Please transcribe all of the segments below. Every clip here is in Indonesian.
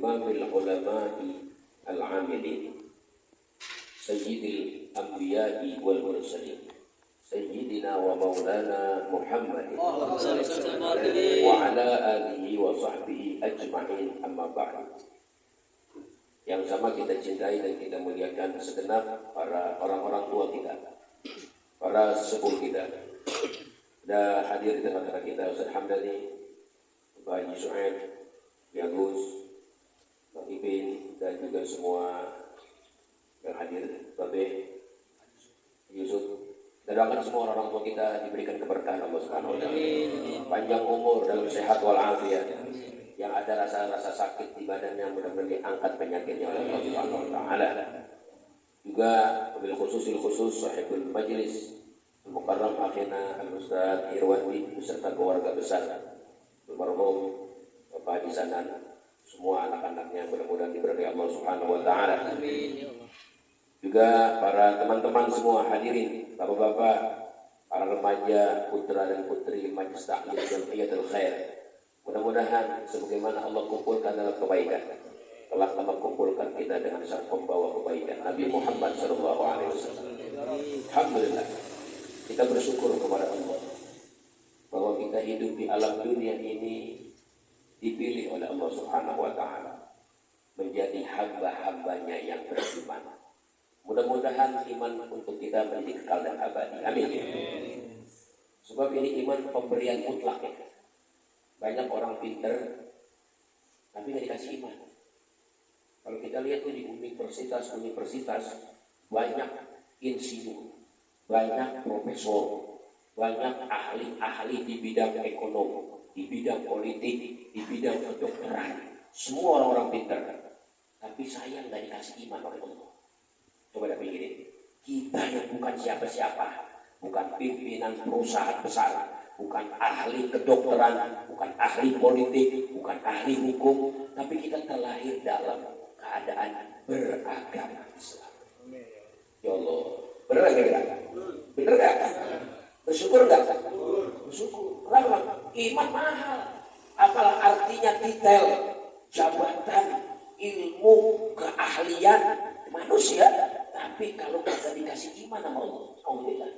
imamil ulama'i al-amilin sayyidil anbiya'i wal mursalin sayyidina wa maulana Muhammadin wa ala alihi wa sahbihi ajma'in, amma ba'du. Yang sama kita cintai dan kita muliakan segenap para orang-orang tua kita, para sepuh kita. Dan hadir di tengah-tengah kita Ustaz Hamdani, Pak Haji Su'aib, Yagus, Pak Ipin, dan juga semua yang hadir, Babe, Yusuf. Dan doakan semua orang tua kita diberikan keberkahan Allah Subhanahu wa taala. Panjang umur dalam sehat walafiat. Yang ada rasa-rasa sakit di badannya mudah-mudahan diangkat penyakitnya oleh Allah Subhanahu wa taala. Juga wabil khusus sahibul majlis Al-Mukarram akhina Al-Ustaz Irwandi beserta keluarga besar almarhum Bapak Haji Sanan, semua anak-anaknya mudah-mudahan diberkahi Allah Subhanahu wa taala. Amin. Juga para teman-teman semua hadirin, bapak-bapak, para remaja, putra dan putri Majlis Ta'lim Jam'iyatul Khair. Mudah-mudahan sebagaimana Allah kumpulkan dalam kebaikan, telah Allah kumpulkan kita dengan sang pembawa kebaikan Nabi Muhammad SAW. Alhamdulillah, kita bersyukur kepada Allah bahwa kita hidup di alam dunia ini dipilih oleh Allah Subhanahu wa taala menjadi hamba-hambanya yang beriman. Mudah-mudahan iman untuk kita menjadi kekal dan abadi. Amin. Sebab ini iman pemberian mutlak. Banyak orang pinter tapi nggak dikasih iman. Kalau kita lihat tuh di universitas banyak insinyur, banyak profesor, banyak ahli-ahli di bidang ekonomi, di bidang politik, di bidang kedokteran. Semua orang-orang pinter, tapi sayang nggak dikasih iman oleh Allah. Coba dah pikirin, kita yang bukan siapa-siapa, bukan pimpinan perusahaan besar, bukan ahli kedokteran, bukan ahli politik, bukan ahli hukum, tapi kita terlahir dalam keadaan beragama Islam. Ya Allah, benar nggak? Benar nggak? Bersyukur nggak? Bersyukur. Kenapa? Iman mahal. Apalah artinya detail, jabatan, ilmu, keahlian manusia. Tapi kalau kita dikasih iman sama Allah, alhamdulillah,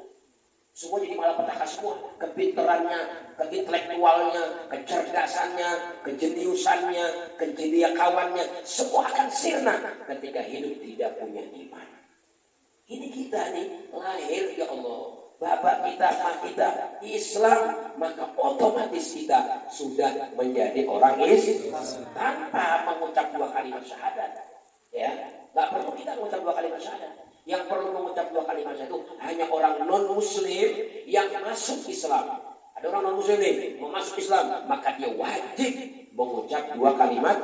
semua jadi malapetaka semua. Kepinterannya, keintelektualnya, kecerdasannya, kejeniusannya, kejeniakawannya, semua akan sirna ketika hidup tidak punya iman. Ini kita nih lahir ya Allah, bapak kita, mak kita Islam, maka otomatis kita sudah menjadi orang Islam tanpa mengucap dua kalimat syahadat. Ya, nggak perlu kita mengucap dua kalimat syahadat. Yang perlu mengucap dua kalimat syahadat itu hanya orang non-muslim yang masuk Islam. Ada orang non-muslim nih mau masuk Islam, maka dia wajib mengucap dua kalimat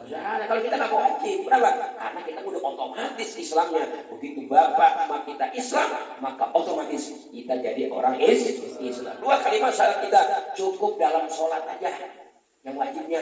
syahadat. Kalau kita nggak wajib, kenapa? Karena kita udah otomatis Islamnya. Begitu bapak sama kita Islam, maka otomatis kita jadi orang Islam. Dua kalimat syahadat kita cukup dalam sholat aja. Yang wajibnya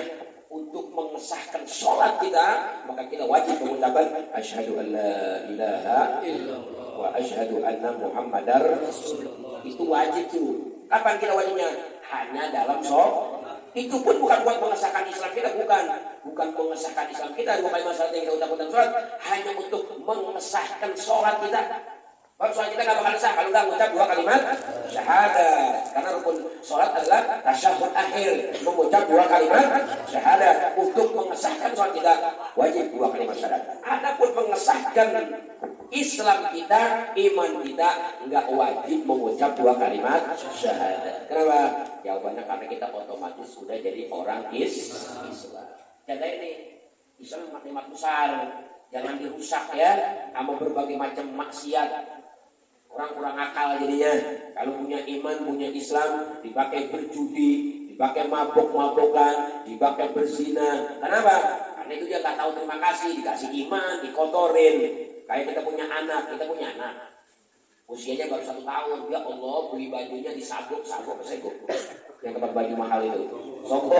untuk mengesahkan sholat kita, maka kita wajib mengucapkan asyhadu an la ilaha illallah wa asyhadu anna muhammadar rasulullah. Itu wajib tuh. Kapan kita wajibnya? Hanya dalam sholat. Itu pun bukan buat mengesahkan Islam kita, bukan mengesahkan Islam kita. Dua kalimat syahadat yang kita ucapkan dalam sholat hanya untuk mengesahkan sholat kita. Kalau sholat kita nggak bakal sah kalau nggak mengucap dua kalimat syahadat. Karena rukun sholat adalah tasyahud akhir, mengucap dua kalimat syahadat. Untuk mengesahkan sholat kita wajib dua kalimat syahadat. Adapun mengesahkan Islam kita, iman kita nggak wajib mengucap dua kalimat syahadat. Kenapa? Jawabannya karena kita otomatis sudah jadi orang Islam. Jaga ini Islam nikmat besar, jangan dirusak ya sama berbagai macam maksiat. Orang kurang akal jadinya. Kalau punya iman, punya Islam, dipakai berjudi, dipakai mabok-mabokan, dipakai berzina. Kenapa? Karena itu dia nggak tahu terima kasih, dikasih iman, dikotorin. Kayak kita punya anak. Usianya baru 1 tahun, ya Allah beli bajunya disabuk, yang tempat baju mahal itu. Soko.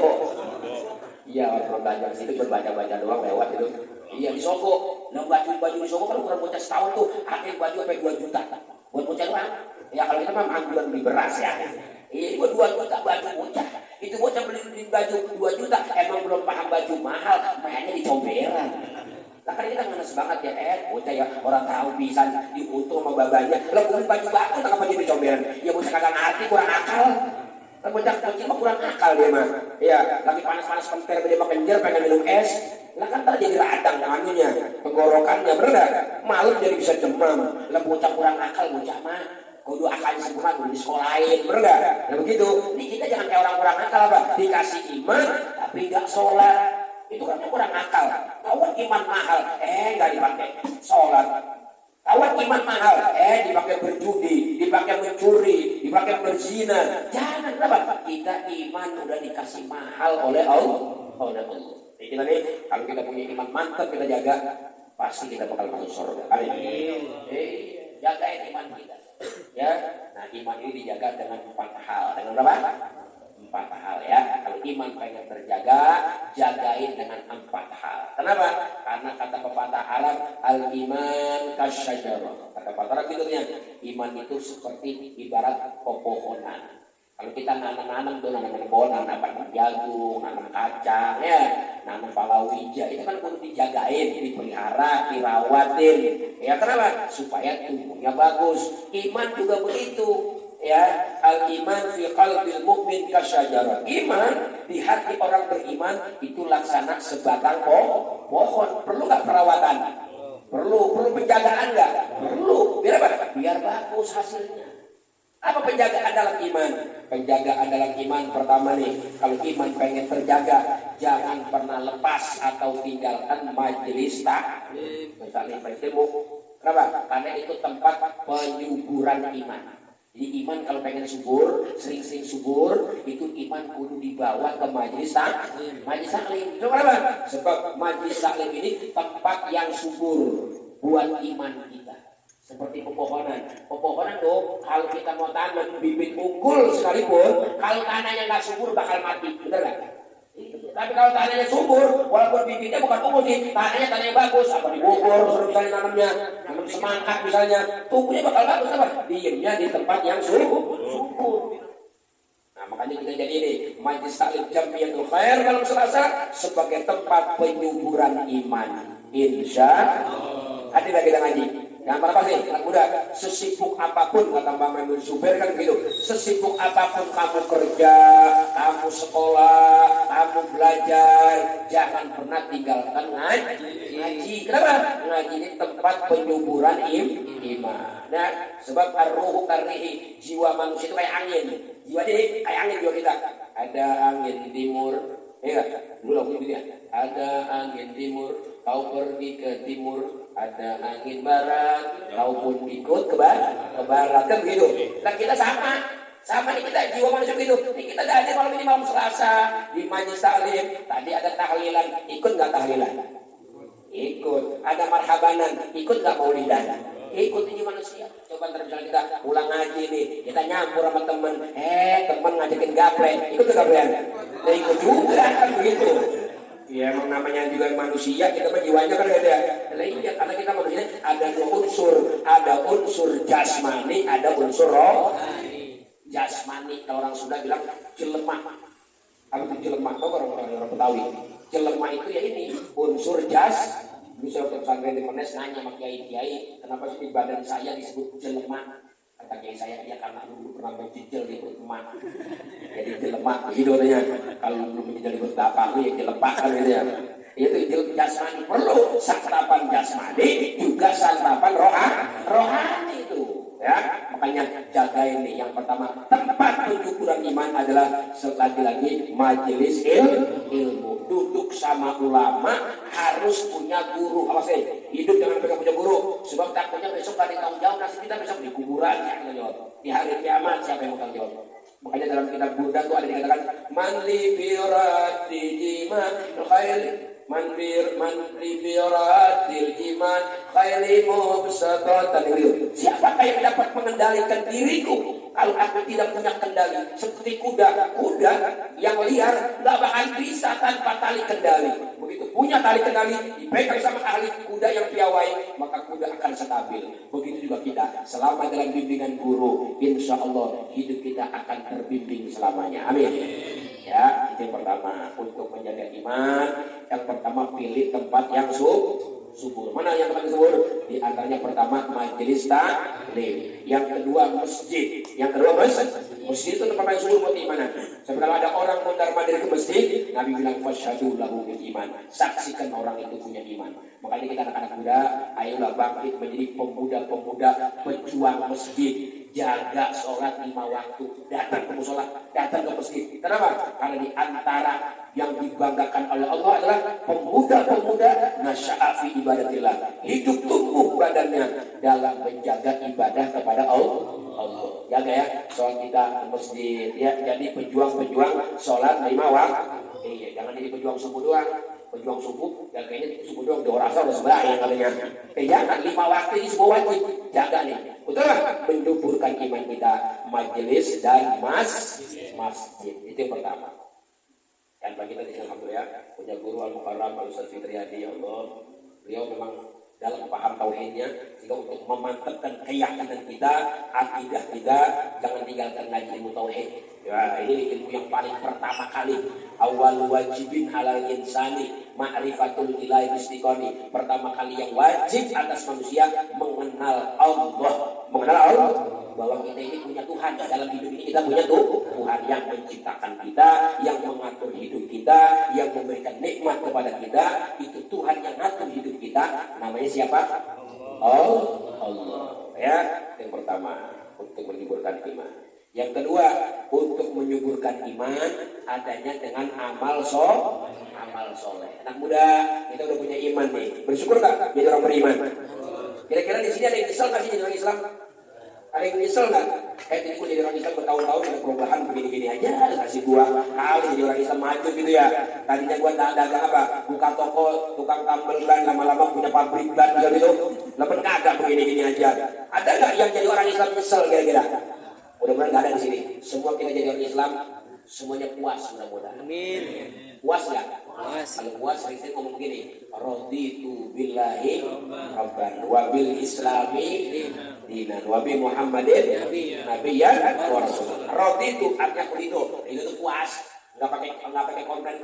Iya, orang belajar situ berbaca-baca doang lewat itu. Iya di Soko. Nah baju di Soko kan ukuran bocah setahun tuh, akhirnya baju sampai 2 juta. Buat bocah doang. Ya kalau kita mah angguran beli beras ya. Iya, gua 2 juta baju bocah. Itu bocah beli baju 2 juta, emang belum paham baju mahal, mainnya di comberan. Lah kan kita ngenes banget ya, bocah ya orang tahu bisa diuntung sama babanya. Lah beli baju bagus kenapa jadi comberan? Ya bocah kagak ngerti, kurang akal. Kan bocah kecil mah kurang akal dia mah. Iya, lagi panas-panas kemper dia mah kenjer pengen minum es. Lah kan tadi jadi radang anunya, tenggorokannya bener. Malam jadi bisa demam. Lah bocah kurang akal bocah mah. Kudu akalnya sempurna, kudu disekolahin, bener gak? Nah begitu, ini kita jangan kayak orang-orang akal apa? Dikasih iman, tapi gak sholat. Itu kan kurang akal. Tawar iman mahal, gak dipakai sholat. Tawar iman mahal, dipakai berjudi, dipakai mencuri, dipakai berzina. Jangan, kenapa? Kita iman udah dikasih mahal oleh Allah. Jadi nih, kalau kita punya iman mantap, kita jaga, pasti kita bakal masuk surga. Amin. Jagain iman kita. Ya, nah iman ini dijaga dengan 4 hal. Dengan berapa? 4 hal ya. Kalau iman pengen terjaga, jagain dengan 4 hal. Kenapa? Karena kata pepatah Arab, al-iman kasyajarah. Kata pepatah Arab itunya, iman itu seperti ibarat pepohonan. Kalau kita nanam tuh nanam pohon, nanam jagung, nanam kacang, ya, nanam palawija, itu kan perlu dijagain, dipelihara, dirawatin. Ya kenapa? Supaya tumbuhnya bagus. Iman juga begitu. Ya, al-iman fi qalbil mu'min kasyajarah. Iman di hati orang beriman itu laksana sebatang pohon. Perlu nggak perawatan? Perlu penjagaan nggak? Perlu. Biar apa? Biar bagus hasilnya. Apa penjagaan dalam iman? Penjagaan dalam iman pertama nih, kalau iman pengen terjaga, jangan pernah lepas atau tinggalkan majelis taklim. Misalnya ilmu. Kenapa? Karena itu tempat penyuburan iman. Jadi iman kalau pengen subur, sering-sering subur, itu iman kudu dibawa ke majelis taklim. Majelis taklim. Kenapa? Sebab majelis taklim ini tempat yang subur buat iman kita. Seperti pepohonan. Pepohonan tuh kalau kita mau tanam bibit unggul sekalipun, kalau tanahnya nggak subur bakal mati, bener nggak? Tapi kalau tanahnya subur, walaupun bibitnya bukan unggul sih, tanahnya bagus, apa di Bogor, misalnya nanam semangka misalnya, tumbuhnya bakal bagus apa? Diemnya di tempat yang subur. Nah makanya kita jadi ini Majelis Taklim Jamiatul Khair malam Selasa sebagai tempat penyuburan iman. Insya Allah. Hadir kita ngaji. Yang apa sih? Anak muda, sesibuk apapun kata Mbak Maimun Zubair kan begitu. Sesibuk apapun kamu kerja, kamu sekolah, kamu belajar, jangan pernah tinggalkan ngaji. Kenapa? Ngaji ini tempat penyuburan iman. Nah, sebab ar-ruhu karrihi, jiwa manusia itu kayak angin. Jiwa ini kayak angin jiwa kita. Ada angin timur, ya dulu lagu itu ya. Ada angin timur, kau pergi ke timur. Ada angin barat, kau pun ikut ke barat, kan begitu. Nah kita sama nih kita jiwa manusia begitu. Nih kita ada malam ini malam Selasa di majelis taklim. Tadi ada tahlilan, ikut nggak tahlilan? Ikut. Ada marhabanan, ikut nggak maulidan? Ikut ini manusia. Coba ntar misalnya kita pulang ngaji nih, kita nyampur sama temen, temen ngajakin gaple, ikut ke gaplean? Nah ikut juga kan begitu. Ya emang namanya juga manusia, kita mah jiwanya kan beda. Iya, karena kita manusia ada 2 unsur, ada unsur jasmani, ada unsur rohani. Jasmani, kalau orang Sunda bilang jelemah. Apa itu jelemah? Tahu orang Betawi. Jelemah itu ya ini unsur jas. Bisa waktu pesantren di Menes nanya sama kiai, kenapa sih di badan saya disebut jelemah? Kata kiai saya, ya karena dulu pernah menjijil di perut emak. Jadi jelemak begitu katanya. Kalau belum menjijil di perut bapak lu ya jelepak kan gitu ya. Itu jasmani perlu santapan jasmani juga santapan rohani itu. Ya, makanya jaga ini. Yang pertama, tempat penyuburan iman adalah lagi-lagi majelis ilmu. Duduk sama ulama harus punya guru. Apa sih? Hidup jangan pegang punya guru. Sebab takutnya besok gak ditanggung jawab. Nasib kita besok di kuburan siapa yang jawab? Di hari kiamat siapa yang tanggung jawab? Makanya dalam kitab Burda itu ada dikatakan manli firati iman khair manli firatil iman khairi mubsatatan. Siapakah yang dapat mengendalikan diriku kalau aku tidak punya kendali seperti kuda yang liar nggak bakal bisa tanpa tali kendali. Begitu punya tali kendali dipegang sama ahli kuda yang piawai, maka kuda akan stabil. Begitu juga kita selama dalam bimbingan guru, insya Allah hidup kita akan terbimbing selamanya. Amin. Ya, itu yang pertama. Untuk menjaga iman, yang pertama pilih tempat yang subur. Mana yang tempat subur? Di antaranya pertama majelis taklim, yang kedua masjid, yang kedua masjid itu tempat yang subur buat imanan. Sebab kalau ada orang mondar-mandir ke masjid, Nabi bilang fasyhadu lahu bil iman, saksikan orang itu punya iman. Makanya kita anak-anak muda, ayolah bangkit menjadi pemuda-pemuda pejuang masjid. Jaga sholat 5 waktu, datang ke musola, datang ke masjid. Kenapa? Karena di antara yang dibanggakan oleh Allah adalah pemuda-pemuda nasya'a fi ibadatillah, hidup tumbuh badannya dalam menjaga ibadah kepada Allah. Jaga ya sholat kita ke masjid ya. Jadi pejuang-pejuang sholat 5 waktu. Iya, jangan jadi pejuang subuh doang. Pejuang subuh, ya kayaknya subuh doang udah rasa udah sembahyang katanya. Jangan 5 waktu ini semua wajib. Jaga nih. Betul lah, menyuburkan iman kita, majelis dan masjid. Itu yang pertama. Dan bagi kita di sini alhamdulillah punya guru Al-Mukarram Al-Ustaz Fitriyadi, ya Allah. Beliau memang dalam paham tauhidnya, sehingga untuk memantapkan keyakinan kita, akidah kita, jangan tinggalkan ngaji ilmu tauhid. Ya, ini ilmu yang paling pertama kali. Awal wajibin halal insani ma'rifatul ilahi istiqoni. Pertama kali yang wajib atas manusia mengenal Allah. Mengenal Allah, bahwa kita ini punya Tuhan. Dalam hidup ini kita punya Tuhan yang menciptakan kita, yang mengatur hidup kita, yang memberikan nikmat kepada kita. Itu Tuhan yang ngatur hidup kita. Namanya siapa? Allah. Ya, yang pertama untuk menyuburkan iman. Yang kedua, untuk menyuburkan iman adanya dengan amal soleh. Anak muda, kita udah punya iman nih. Bersyukur nggak jadi orang beriman? Kira-kira di sini ada yang nyesel nggak sih jadi orang Islam? Ada yang nyesel nggak? Jadi gue jadi orang Islam bertahun-tahun ada perubahan begini-gini aja, kasih gua kali jadi orang Islam maju gitu ya. Tadinya gua dagang apa? Buka toko, tukang tambel ban, lama-lama punya pabrik ban gitu. Lepas kagak begini-gini aja. Ada nggak yang jadi orang Islam nyesel kira-kira? Mudah-mudahan nggak ada di sini. Semua kita jadi orang Islam, semuanya puas mudah-mudahan. Amin. Puas nggak? Puas. Kalau puas, sering ngomong begini, raditu billahi rabban wa bil islami dinan wa bi muhammadin nabiyyan wa rasul. Raditu artinya itu tuh puas. Nggak pakai komplain.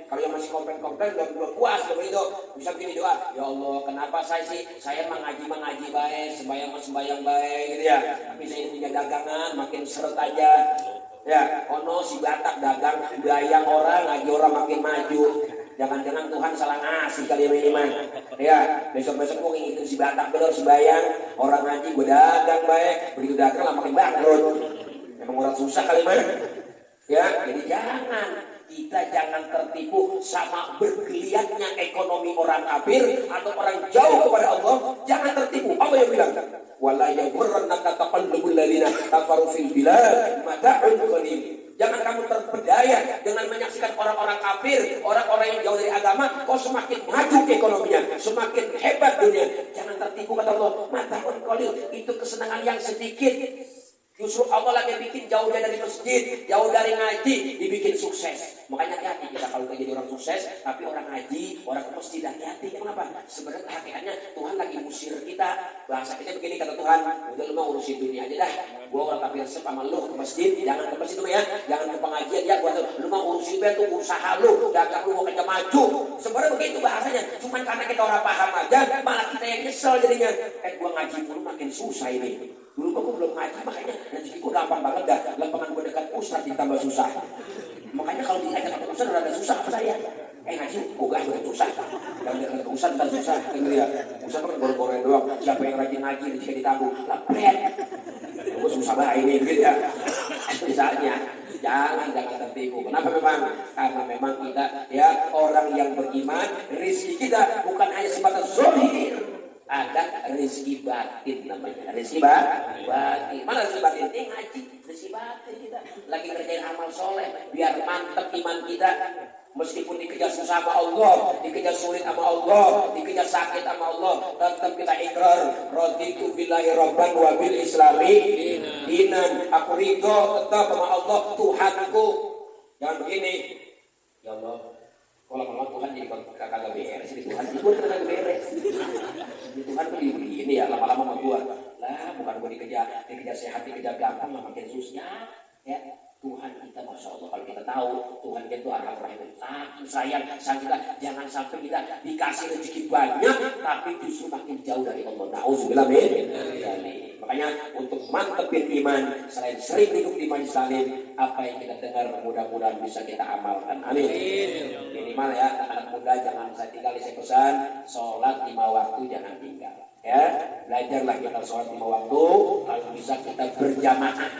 Kalau yang masih komplain udah puas dengan itu. Bisa begini doa, ya Allah, kenapa saya mengaji baik, sembahyang baik gitu ya. Tapi saya punya dagangan makin seret aja. Ya, ono si Batak dagang bayang orang, ngaji orang makin maju. Jangan-jangan Tuhan salah ngasih kali ini mah. Ya, besok-besok mau ngingetin si Batak bener sembahyang, orang ngaji gue dagang baik, begitu dagang lah makin bangkrut. Emang orang susah kali mah. Ya, jadi kita jangan tertipu sama bergeliatnya ekonomi orang kafir atau orang jauh kepada Allah. Jangan tertipu. Allah yang bilang, wala yaghurrannaka taqallubul ladzina kafaru fil bilad mata'un qalil. Jangan kamu terpedaya dengan menyaksikan orang-orang kafir, orang-orang yang jauh dari agama, kok semakin maju ekonominya, semakin hebat dunia. Jangan tertipu kata Allah, mata'un qalil, itu kesenangan yang sedikit. Justru Allah lagi bikin jauh dari masjid, jauh dari ngaji, dibikin sukses. Makanya hati-hati kita kalau jadi orang sukses, tapi orang ngaji, orang ke masjid, hati-hati. Kenapa? Sebenarnya hakikatnya Tuhan lagi musir kita. Bahasa kita begini kata Tuhan, udah lu mau urusin dunia aja dah. Gua orang kafir sama lu ke masjid, jangan ke masjid dulu ya, jangan ke pengajian ya. Gua lu mau urusin itu usaha lu, dagang lu mau kerja maju. Sebenarnya begitu bahasanya. Cuman karena kita orang paham aja, malah kita yang nyesel jadinya. Gua ngaji dulu makin susah ini. Dulu kok belum ngaji, makanya rezekiku gampang banget dah. Lapangan gue dekat ustaz ditambah susah. Makanya kalau diajak ke ustaz rada susah apa saya? Ngaji, gue gak susah. Yang dekat ke ustaz tak susah. Dengar ya, ustaz kan boro-boroin doang. Siapa yang rajin ngaji rezeki ditanggung. Lepet. Gue susah banget ini gitu ya. Misalnya, jangan tertipu. Kenapa memang? Karena memang kita ya orang yang beriman, rezeki kita bukan hanya sebatas zahir. ada rezeki batin namanya. Rezeki batin. Mana rezeki batin? Ngaji. Rezeki batin kita. Lagi kerjain amal soleh. Biar mantep iman kita. Meskipun dikejar susah sama Allah, dikejar sulit sama Allah, dikejar sakit sama Allah, tetap kita ikrar. Raditu billahi rabban wa bil islami dinan. Aku ridho tetap sama Allah Tuhanku. Jangan begini. Ya Allah. Kalau Tuhan jadi kagak beres, jadi Tuhan itu kagak beres. Jadi Tuhan tuh ini ya lama-lama sama gua. Lah bukan gua dikejar sehat, dikejar gampang makin susah. Ya Tuhan kita masya Allah kalau kita tahu Tuhan kita itu Ar-Rahman sayang kita jangan sampai kita dikasih rezeki banyak tapi justru makin jauh dari Allah. Nauzubillah min. Makanya untuk mantepin iman selain sering hidup di majelis taklim apa yang kita dengar mudah-mudahan bisa kita amalkan. Amin. Minimal ya anak muda jangan saya tinggal saya pesan sholat 5 waktu jangan tinggal. Ya belajarlah kita sholat 5 waktu kalau bisa kita berjamaah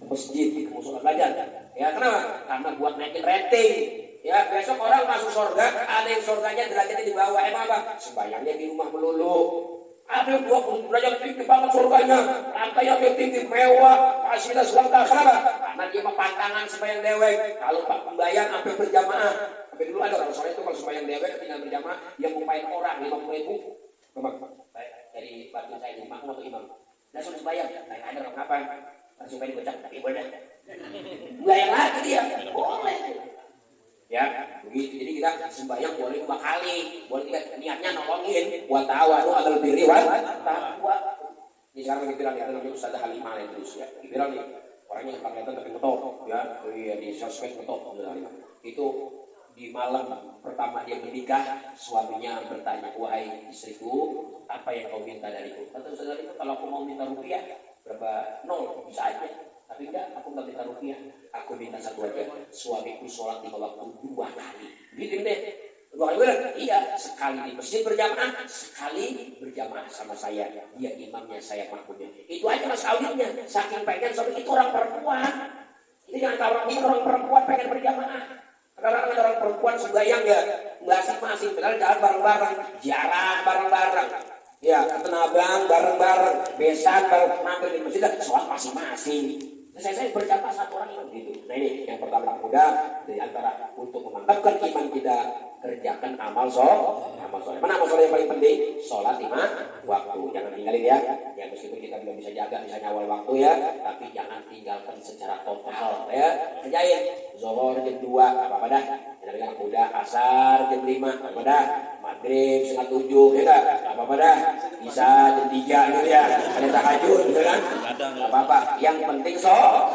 masjid di musola belajar. Ya kenapa? Karena buat naikin rating. Ya besok orang masuk surga, ada yang surganya derajatnya di bawah. Emang apa? Sembayangnya di rumah melulu. Ada yang 20 derajat tinggi banget surganya, lantai yang tinggi mewah, fasilitas lengkap. Kenapa? Karena dia mah pantangan sembayang dewek. Kalau Pak pembayang sampai berjamaah. Sampai dulu ada orang sore itu kalau sembayang dewek ketinggalan berjamaah, dia ngumpain orang 50.000. Dari bantu saya di makmum atau imam. Nah suruh sembayang, ada orang apa? Supaya dibocak tapi boleh nggak yang lagi dia boleh ya begitu. Jadi kita sembahyang boleh 2 kali, boleh kita niatnya nolongin buat tawadu adal birri wal taqwa. Ini sekarang lagi viral ya, namanya Ustazah Halimah yang terus ya viral nih, orangnya kelihatan tapi ngetok ya di sosmed ngetok itu. Di malam pertama dia menikah, suaminya bertanya, wahai istriku, apa yang kau minta dariku? Kata Ustazah itu kalau aku mau minta rupiah berapa? 0 bisa aja. Tapi enggak, aku nggak minta rupiah. Aku minta satu aja. Suamiku sholat 5 waktu 2 kali. Gitu deh. 2 kali benar? Iya. Sekali di masjid berjamaah, sekali berjamaah sama saya. Dia imamnya, saya makmumnya. Itu aja mas auditnya. Saking pengen suami itu orang perempuan. Itu jangan orang perempuan pengen berjamaah. Kadang-kadang ada orang perempuan sembahyang ya nggak asik-asik, padahal jalan bareng-bareng, jarang bareng-bareng. Ya, tenabang bareng-bareng, besan bareng, mampir di masjid, sholat masing-masing. Saya berjamaah satu orang imam gitu. Nah ini yang pertama mudah di antara untuk memantapkan iman kita kerjakan amal soleh. Mana amal soleh yang paling penting? Sholat 5 waktu. Jangan tinggalin ya. Ya meskipun kita belum bisa jaga, bisa nyawal waktu ya, tapi jangan tinggalkan secara total ya. Kerjain zuhur jam 2 apa-apa dah. Yang anak muda asar jam 5 apa-apa dah. Maghrib 6:30 ya enggak? Apa-apa dah. Bisa jam 3 gitu ya. Ada tahajud gitu kan? Apa-apa. Yang penting sholat.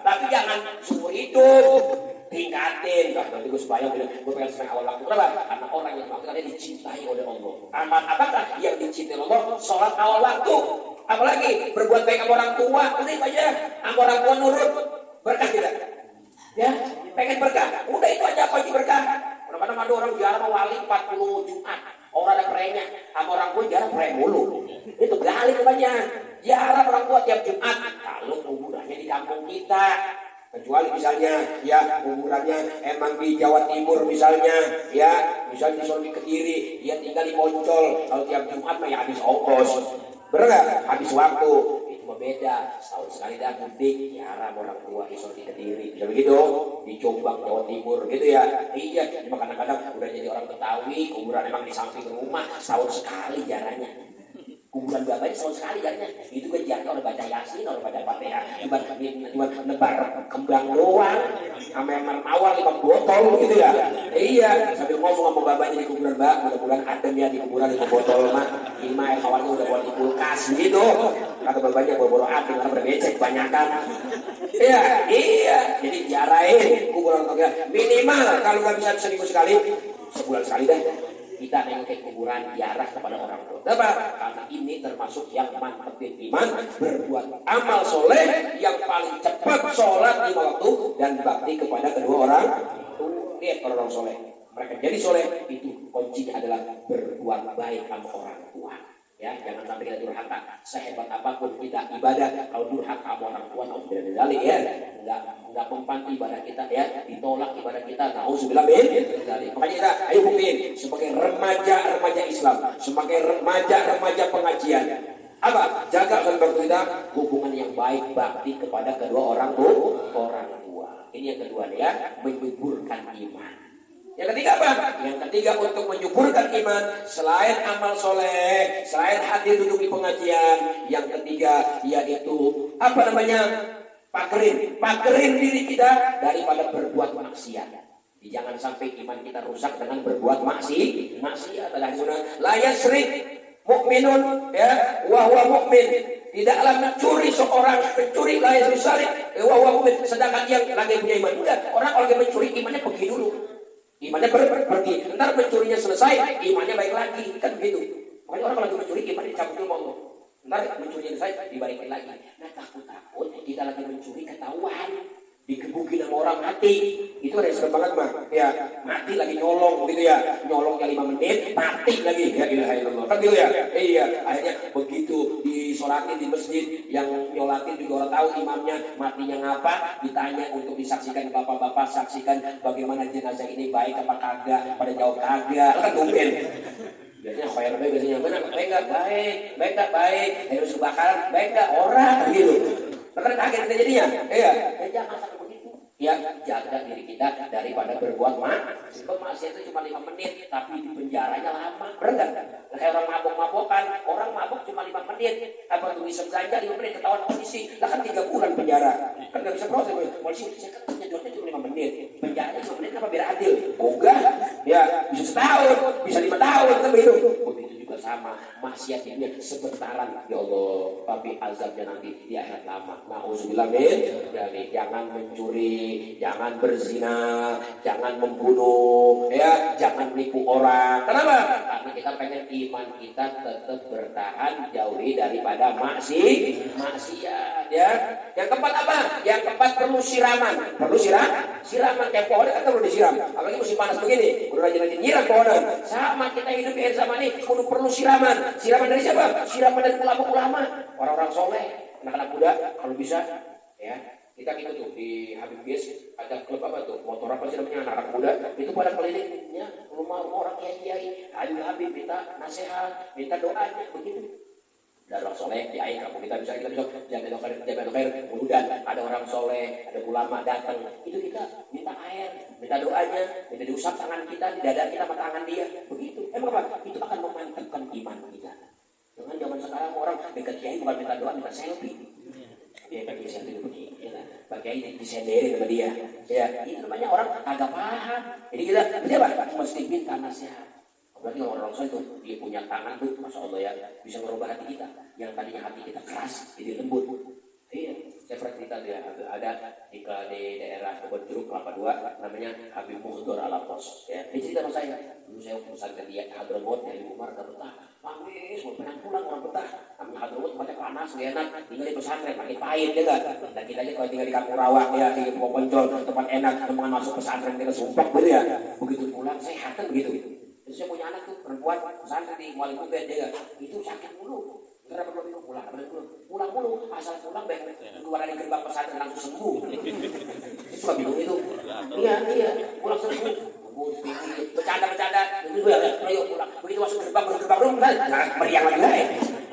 Tapi jangan seumur hidup tingkatin. Nanti gue sembahyang bilang gue pengen senang awal waktu. Kenapa? Karena orang yang maknanya dicintai oleh Allah. Amal apakah yang dicintai Allah? Sholat awal waktu. Apalagi berbuat baik sama orang tua. Udah aja. Sama orang tua nurut. Berkah tidak? Ya, pengen berkah. Udah itu aja kunci berkah. Kadang-kadang ada orang jarang wali 40 Jumat. Orang ada perenya. Sama orang tua jarang pere mulu. Itu gali namanya. Jarang orang tua tiap Jumat. Kalau kuburannya di kampung kita. Kecuali misalnya ya kuburannya emang di Jawa Timur misalnya ya misalnya di Solo di Kediri dia tinggal di Poncol, kalau tiap Jumat mah ya habis ongkos, bener nggak? Habis waktu itu mah beda. Setahun sekali dah mudik ya orang tua di Solo di Kediri bisa begitu di Jombang Jawa Timur gitu ya. Iya cuma kadang-kadang udah jadi orang Betawi kuburan emang di samping rumah setahun sekali jaranya. Kuburan bapaknya setahun sekali jarnya. Itu kan jarnya orang baca Yasin, orang baca Fatihah. Cuma nebar kembang doang. Sama yang mawar 5 botol gitu ya. Iya, sambil ngomong sama bapaknya di kuburan, Mbak, mudah-mudahan adem ya di kuburan 5 botol mah. 5 air kawannya udah buat di kulkas gitu. Kata bapaknya boro-boro adem karena udah becek banyakan. Iya. Jadi jarain kuburan minimal kalau nggak bisa seminggu sekali, sebulan sekali deh. Kita nengokin kuburan diarah kepada orang tua. Kenapa? Karena ini termasuk yang mantepin iman, berbuat amal soleh yang paling cepat sholat 5 waktu dan bakti kepada kedua orang tua. Lihat orang soleh, mereka jadi soleh itu kuncinya adalah berbuat baik sama orang tua. Ya, jangan sampai kita durhaka. Sehebat apapun kita ibadah, kalau durhaka sama orang tua, nauzubillah dzalik ya, enggak mempan ibadah kita ya, ditolak ibadah kita, nauzubillah min dzalik. Makanya kita ayo buktiin sebagai remaja Islam, sebagai sebagai remaja pengajian. Apa? Jaga keluarga kita hubungan yang baik, bakti kepada kedua orang tua. Ini yang kedua ya, menyuburkan iman. Yang ketiga apa? Yang ketiga untuk menyuburkan iman, selain amal soleh, selain hadir duduk di pengajian, yang ketiga yaitu apa namanya? Pakerin diri kita daripada berbuat maksiat. Jangan sampai iman kita rusak dengan berbuat maksiat. La yasrik mukminun ya wa huwa mukmin. Tidaklah mencuri seorang pencuri la yasrik wa huwa mukmin, sedangkan yang lagi punya iman. Enggak, orang kalau lagi mencuri imannya pergi dulu. Imannya pergi. Ntar mencurinya selesai, imannya baik lagi. Kan begitu. Makanya orang kalau lagi mencuri imannya dicabut dulu Allah. Ntar mencurinya selesai, dibalikin lagi. Nah takut kita lagi mencuri ketahuan, digebukin sama orang mati. Itu ada yang serem banget mah. Ya, mati lagi nyolong gitu ya. Nyolongnya 5 menit, mati lagi. Ya ilaha illallah. Kan gitu ya? Iya, akhirnya begitu disolatin di masjid, yang nyolatin juga orang tahu imamnya matinya ngapa, ditanya untuk disaksikan bapak-bapak, saksikan bagaimana jenazah ini baik apa kagak, pada jawab kagak. Kan tumben. Biasanya khair baik, biasanya mana? Baik gak baik. Harus kebakaran, baik gak orang gitu. Karena kaget kita jadinya. Iya. Jangan sampai begitu. Ya, jaga diri kita daripada berbuat maksiat itu cuma 5 menit, tapi di penjaranya lama. Benar enggak? Kayak orang mabok-mabokan, orang mabok cuma 5 menit. Apa tuh bisa ganja 5 menit ketahuan polisi. Lah kan 3 bulan penjara. Kan enggak bisa proses. Polisi saya kan nyedotnya cuma 5 menit. Penjara 5 menit apa biar adil? Enggak. Ya, bisa setahun, bisa 5 tahun kan begitu. Begitu juga sama maksiat ini sebentaran ya Allah, tapi azabnya nanti di akhirat lama. Nauzubillah min. Jadi jangan mencuri, jangan berzina, jangan membunuh, ya, jangan menipu orang. Kenapa? Karena kita pengen iman kita tetap bertahan jauhi daripada maksiat, ya. Yang keempat apa? Yang keempat perlu siraman. Siraman kayak pohon kan perlu disiram. Apalagi musim panas begini, udah rajin-rajin nyiram pohonan. Sama kita hidup di zaman ini perlu siraman. Siraman dari siapa? Siraman dari ulama-ulama, orang-orang soleh, anak-anak muda kalau bisa, ya. Kita gitu tuh di Habib Bies ada klub apa tuh, motor apa sih namanya, anak-anak muda itu pada kelilingnya rumah orang kiai, Habib minta nasihat, minta doanya begitu. Dan orang soleh di air kamu kita bisa jaga doair, mudah ada orang soleh, ada ulama datang, itu kita minta air, minta doanya, minta diusap tangan kita, di dada kita sama tangan dia, begitu. Emang apa? Itu akan memantapkan iman kita. Dengan zaman sekarang orang dekat kiai bukan minta doa, minta selfie. Dia pakai selfie begini, ya, pakai disenderin sama dia. Ya, itu namanya orang agak paham. Jadi kita mesti minta nasihat. Berarti orang soleh itu dia punya tangan tuh, masya Allah ya, bisa merubah hati kita. Yang tadinya hati kita keras jadi lembut. Iya, saya pernah cerita dia ada di daerah Kebon Jeruk Kelapa II, namanya Habib Muhdor Al-Pos. Ya, dia cerita sama saya. Dulu saya pesan ke dia Hadramut dari Umar ke Betah. Pangis, mau pengen pulang orang Betah. Namanya Hadramut banyak panas, gak enak. Tinggal di pesantren, makin pahit ya kan. Dan kita aja kalau tinggal di Kampung Rawang ya, di Poncol, tempat enak, teman masuk pesantren kita sumpah gitu ya. Begitu pulang sehat kan begitu. Terus saya punya anak tuh perempuan pesantren di Wali Kuben dia, itu sakit mulu. Karena perlu pulang mulu, asal pulang baik keluar dari gerbang pesantren langsung sembuh. Itu gak bingung itu. Iya, pulang sembuh. Bercanda, itu ya, ayo pulang. Begitu masuk gerbang dong, nah meriang lagi lah.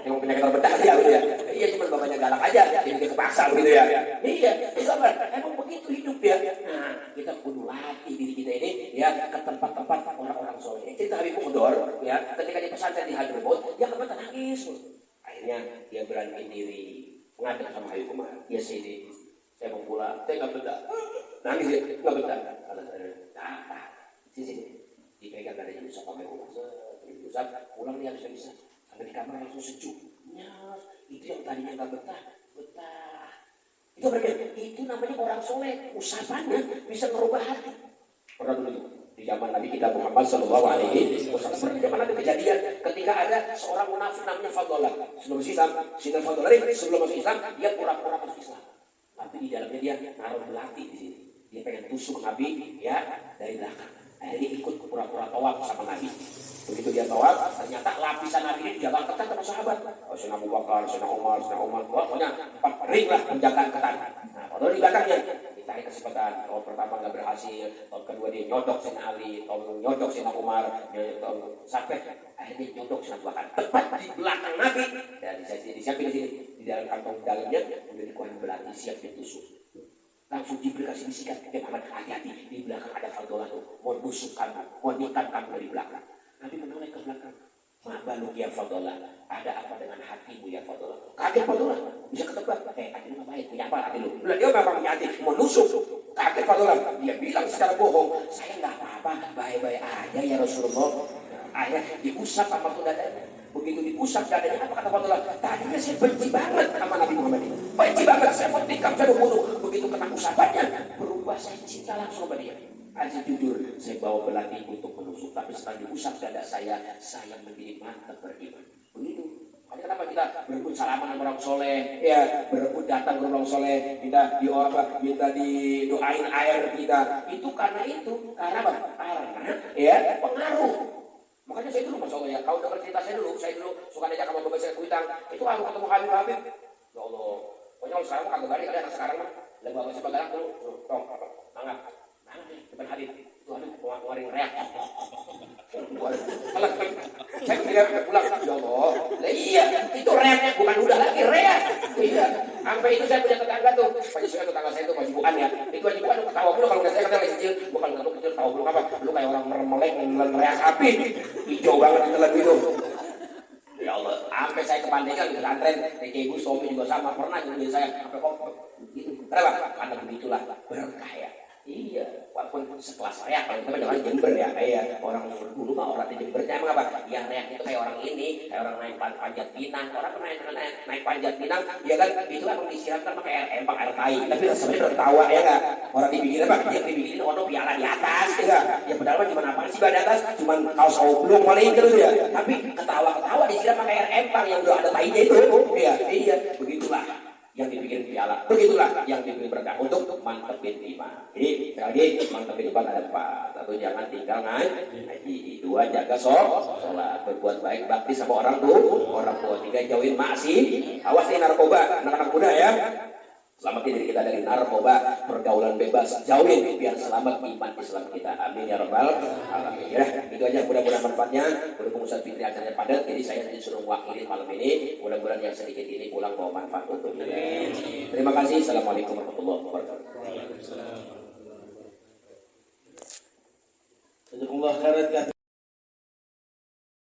Yang penyakit terbedah aja gitu ya. Iya, cuma bapaknya galak aja, jadi dia kepaksa begitu ya. Iya, itu apa? Emang begitu hidup ya. Nah, kita kudu latih diri kita ini ya ke tempat-tempat orang-orang soleh. Cerita Habib Muhdor ya, ketika di pesantren di Hadramut, dia kebetulan nangis. Akhirnya dia beraniin diri menghadap sama Habib Umar. Ya sini, saya mau pulang, saya nggak betah. Nangis ya, nggak betah. Alasannya, sini, dipegang dadanya bisa pakai Umar. Pusat, pulang dia bisa. Sampai di kamar langsung sejuk. Nyas, itu yang tadinya nggak betah. Itu berarti itu namanya orang soleh. Usapannya bisa merubah hati. Pernah dulu di zaman Nabi kita Muhammad Sallallahu Alaihi Wasallam. Pernah di zaman Nabi kejadian ketika ada seorang munafik namanya Fadlah. Sebelum Islam, Sidna Fadlah sebelum masuk Islam dia pura-pura masuk Islam. Tapi di dalamnya dia naruh belati di sini. Dia pengen tusuk Nabi ya dari belakang. Akhirnya ikut pura-pura tawaf sama Nabi. Begitu dia tawaf, ternyata lapisan Nabi ini dijaga ketat sama sahabat. Sayyidina Abu Bakar, Sayyidina Umar, pokoknya 4 ring lah penjagaan ketat. Nah, kalau di belakangnya ditarik kesempatan, kalau pertama nggak berhasil. pasir, tahun kedua dia nyodok Sayyidina Ali, tahun nyodok Sayyidina Umar, tahun sampai akhirnya nyodok Sayyidina Abu Bakar tepat di belakang Nabi. Dan disiapin di sini di dalam kantong dalamnya udah dikuarin belati siap ditusuk. Langsung Jibril kasih bisikan, Muhammad hati-hati di belakang ada Fadolah tuh, mau busuk kamu, mau nikam kamu dari belakang. Nabi menoleh ke belakang. Mabaluk ya Fadolah, ada apa dengan hatimu ya Fadolah? Kaget Fadolah, bisa ketebak. Hati lu ngapain? Punya apa hati lu? Dia memang punya hati, mau nusuk. Kaget Fadolah, dia bilang secara bohong, saya nggak apa-apa, baik-baik aja ya Rasulullah. Akhirnya diusap sama dadanya. Begitu diusap dadanya, apa kata Fadolah? Tadinya saya benci banget sama Nabi Muhammad ini. Benci banget, saya mau tikam, saya mau bunuh. Begitu kena usapannya, berubah saya cinta langsung sama dia. Aziz jujur, saya bawa belati untuk menusuk, tapi setelah diusap dada saya menjadi mantap beriman. Begitu. Makanya kenapa kita berebut salaman sama orang soleh, ya berebut datang ke orang soleh, kita didoain air kita. Itu karena apa? Karena ya pengaruh. Makanya saya dulu Masya Allah ya, kalau dengar cerita saya dulu suka diajak sama bapak saya kuitang, itu kalau ketemu Habib, ya Allah. Pokoknya kalau sekarang kagak balik, kalian sekarang mah, dan bapak saya pegang dulu, tong, mangap. Depan Habib itu ada keluarin reak. Saya kira pulang ya Allah. Lah iya, itu reaknya bukan udah lagi reak. Iya. Sampai itu saya punya tetangga tuh. Pasti saya tetangga saya tuh Haji Bukan ya. Itu Haji Bukan ketawa mulu kalau saya kata kecil, bukan kalau kecil tahu mulu apa. Lu kayak orang meremelek reak api. Hijau banget ditelan gitu. Ya Allah, sampai saya ke Pandeglang di pesantren, Ibu Somi juga sama pernah nyuruh saya sampai kok gitu. Kenapa? Karena begitulah berkah ya. Iya, walaupun sekelas reak, kalau kita dengan Jember ya, kayak orang dulu mah orang di Jembernya emang apa? Yang reak itu kayak orang ini, kayak orang naik panjat pinang, orang naik panjat pinang, ya kan? Itu emang disiramkan pakai air empang, air tai, tapi rasanya tertawa ya nggak? Orang dibikin apa? Yang dibikin ono piala di atas, ya nggak? Ya padahal mah cuma apa sih di atas? Cuman kaos oblong paling gitu ya. Tapi ketawa disiram pakai air empang yang udah ada tainya itu, iya, begitulah. Yang dibikin piala, begitulah yang dibikin berkah untuk mantepin iman. Jadi mantepin iman ada 4. Satu, jangan tinggal ngaji. 2, jaga sholat, berbuat baik bakti sama orang tua. 3, jauhin maksiat. Awas nih narkoba, anak-anak muda ya. Selamatin diri kita dari narkoba, pergaulan bebas, jauhin biar selamat iman Islam kita. Amin ya rabbal alamin. Ya, itu aja mudah-mudahan manfaatnya. Berhubung Ustaz Fitri acaranya padat, jadi saya disuruh wakilin malam ini. Mudah-mudahan yang sedikit ini pulang bawa manfaat untuk kita. Terima kasih. Assalamualaikum warahmatullahi wabarakatuh. Jazakumullah khairan.